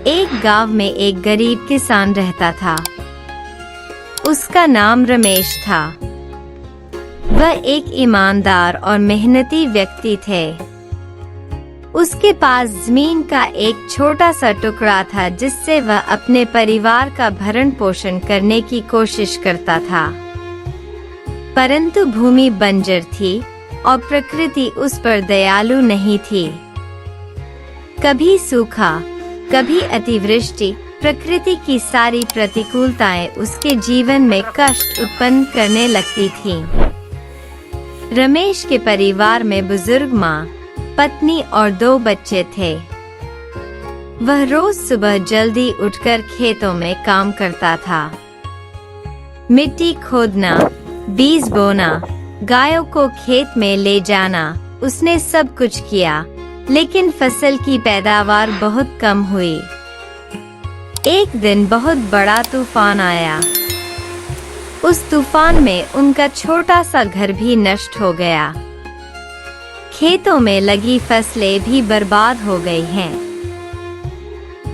एक गांव में एक गरीब किसान रहता था। उसका नाम रमेश था। वह एक ईमानदार और मेहनती व्यक्ति थे। उसके पास जमीन का एक छोटा सा टुकड़ा था जिससे वह अपने परिवार का भरण पोषण करने की कोशिश करता था। परंतु भूमि बंजर थी और प्रकृति उस पर दयालु नहीं थी। कभी सूखा, कभी अतिवृष्टि, प्रकृति की सारी प्रतिकूलताएं उसके जीवन में कष्ट उत्पन्न करने लगती थीं। रमेश के परिवार में बुजुर्ग माँ, पत्नी और 2 बच्चे थे। वह रोज सुबह जल्दी उठकर खेतों में काम करता था। मिट्टी खोदना, बीज बोना, गायों को खेत में ले जाना, उसने सब कुछ किया, लेकिन फसल की पैदावार बहुत कम हुई। एक दिन बहुत बड़ा तूफान आया। उस तूफान में उनका छोटा सा घर भी नष्ट हो गया। खेतों में लगी फसलें भी बर्बाद हो गई हैं।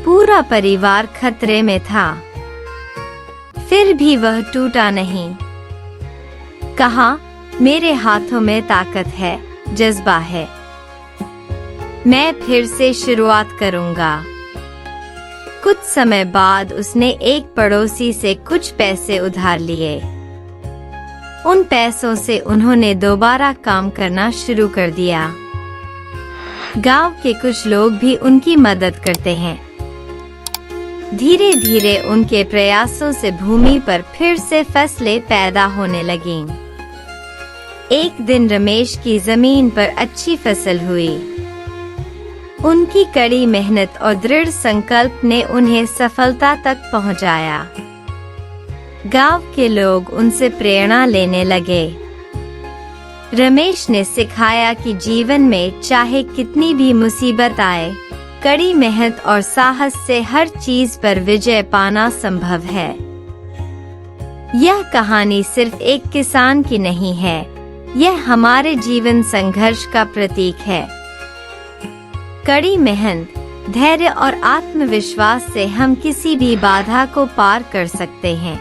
पूरा परिवार खतरे में था। फिर भी वह टूटा नहीं। कहा, मेरे हाथों में ताकत है, जज्बा है। मैं फिर से शुरुआत करूंगा। कुछ समय बाद उसने एक पड़ोसी से कुछ पैसे उधार लिए। उन पैसों से उन्होंने दोबारा काम करना शुरू कर दिया। गांव के कुछ लोग भी उनकी मदद करते हैं। धीरे धीरे उनके प्रयासों से भूमि पर फिर से फसलें पैदा होने लगीं। एक दिन रमेश की जमीन पर अच्छी फसल हुई। उनकी कड़ी मेहनत और दृढ़ संकल्प ने उन्हें सफलता तक पहुंचाया। गांव के लोग उनसे प्रेरणा लेने लगे। रमेश ने सिखाया कि जीवन में चाहे कितनी भी मुसीबत आए, कड़ी मेहनत और साहस से हर चीज पर विजय पाना संभव है। यह कहानी सिर्फ एक किसान की नहीं है, यह हमारे जीवन संघर्ष का प्रतीक है। कड़ी मेहनत, धैर्य और आत्मविश्वास से हम किसी भी बाधा को पार कर सकते हैं।